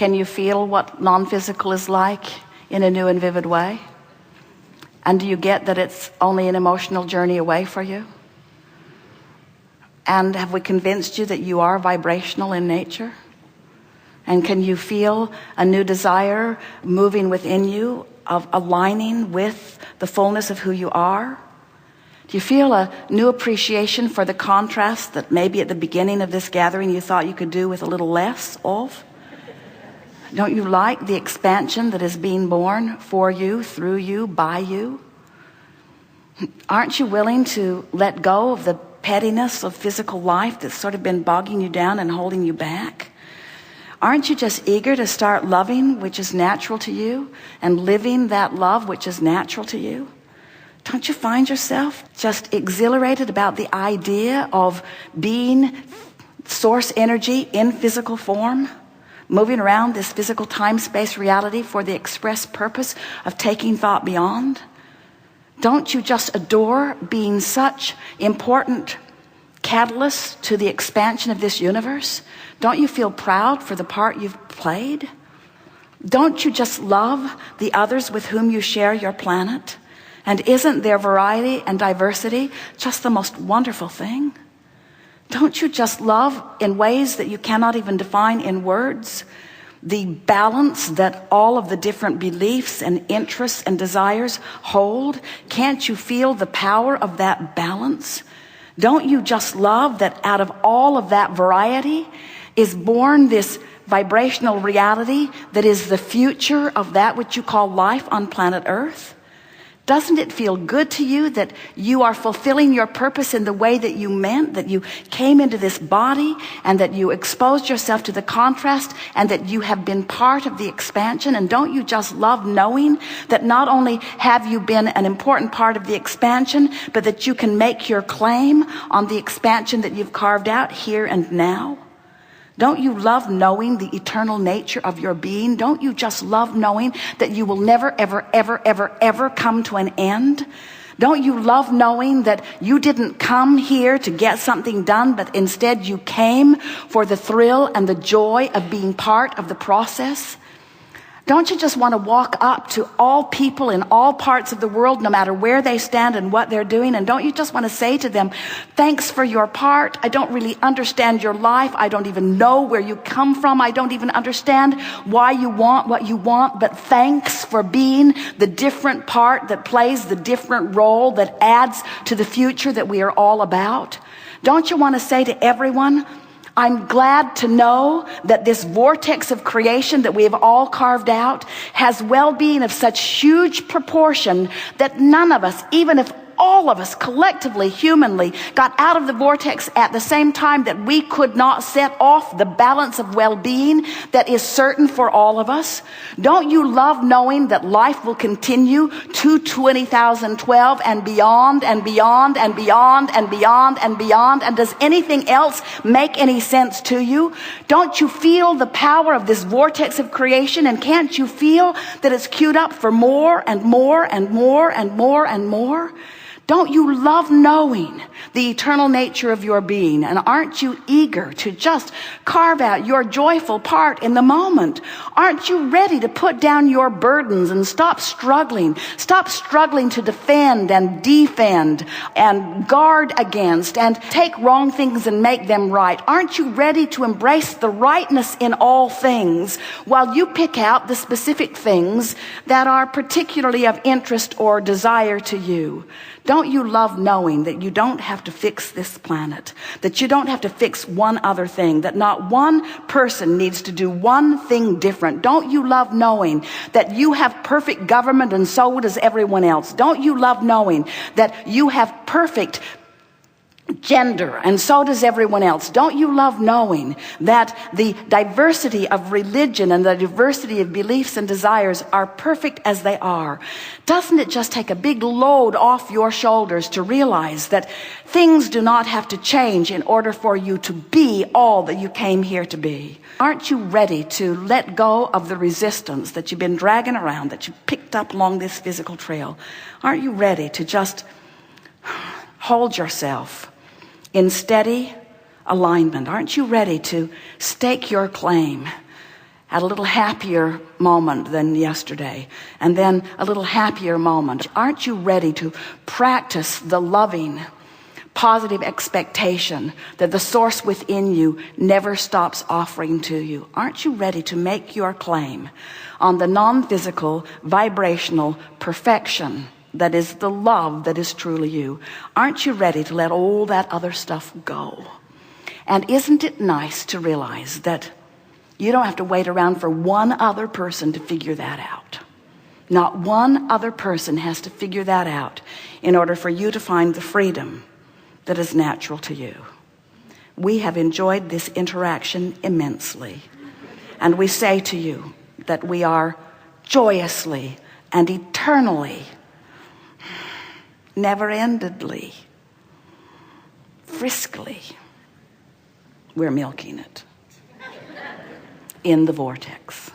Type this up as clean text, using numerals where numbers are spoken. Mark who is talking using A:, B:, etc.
A: Can you feel what non-physical is like in a new and vivid way? And do you get that it's only an emotional journey away for you? And have we convinced you that you are vibrational in nature? And can you feel a new desire moving within you of aligning with the fullness of who you are? Do you feel a new appreciation for the contrast that maybe at the beginning of this gathering you thought you could do with a little less of? Don't you like the expansion that is being born for you, through you, by you? Aren't you willing to let go of the pettiness of physical life that's sort of been bogging you down and holding you back? Aren't you just eager to start loving, which is natural to you, and living that love which is natural to you? Don't you find yourself just exhilarated about the idea of being source energy in physical form, moving around this physical time-space reality for the express purpose of taking thought beyond? Don't you just adore being such important catalysts to the expansion of this universe? Don't you feel proud for the part you've played? Don't you just love the others with whom you share your planet? And isn't their variety and diversity just the most wonderful thing? Don't you just love in ways that you cannot even define in words the balance that all of the different beliefs and interests and desires hold? Can't you feel the power of that balance? Don't you just love that out of all of that variety is born this vibrational reality that is the future of that which you call life on planet Earth? Doesn't it feel good to you that you are fulfilling your purpose in the way that you meant, that you came into this body and that you exposed yourself to the contrast and that you have been part of the expansion? And don't you just love knowing that not only have you been an important part of the expansion, but that you can make your claim on the expansion that you've carved out here and now? Don't you love knowing the eternal nature of your being? Don't you just love knowing that you will never, ever, ever, ever, ever come to an end? Don't you love knowing that you didn't come here to get something done, but instead you came for the thrill and the joy of being part of the process? Don't you just want to walk up to all people in all parts of the world, no matter where they stand and what they're doing? And don't you just want to say to them, thanks for your part. I don't really understand your life. I don't even know where you come from. I don't even understand why you want what you want. But thanks for being the different part that plays the different role that adds to the future that we are all about. Don't you want to say to everyone, I'm glad to know that this vortex of creation that we have all carved out has well-being of such huge proportion that none of us, even if all of us collectively, humanly, got out of the vortex at the same time, that we could not set off the balance of well-being that is certain for all of us. Don't you love knowing that life will continue to 20,012 and beyond and beyond and beyond and beyond and beyond? And does anything else make any sense to you? Don't you feel the power of this vortex of creation? And can't you feel that it's queued up for more and more and more and more and more? Don't you love knowing the eternal nature of your being? And aren't you eager to just carve out your joyful part in the moment? Aren't you ready to put down your burdens and stop struggling to defend and defend and guard against and take wrong things and make them right? Aren't you ready to embrace the rightness in all things while you pick out the specific things that are particularly of interest or desire to you? Don't you love knowing that you don't have to fix this planet, that you don't have to fix one other thing, that not one person needs to do one thing different? Don't you love knowing that you have perfect government and so does everyone else? Don't you love knowing that you have perfect gender and so does everyone else? Don't you love knowing that the diversity of religion and the diversity of beliefs and desires are perfect as they are? Doesn't it just take a big load off your shoulders to realize that things do not have to change in order for you to be all that you came here to be? Aren't you ready to let go of the resistance that you've been dragging around, that you picked up along this physical trail? Aren't you ready to just hold yourself in steady alignment? Aren't you ready to stake your claim at a little happier moment than yesterday, and then a little happier moment. Aren't you ready to practice the loving, positive expectation that the source within you never stops offering to you? Aren't you ready to make your claim on the non-physical, vibrational perfection that is the love that is truly you? Aren't you ready to let all that other stuff go? And isn't it nice to realize that you don't have to wait around for one other person to figure that out? Not one other person has to figure that out in order for you to find the freedom that is natural to you. We have enjoyed this interaction immensely, and we say to you that we are joyously and eternally, never-endedly, friskily, we're milking it in the vortex.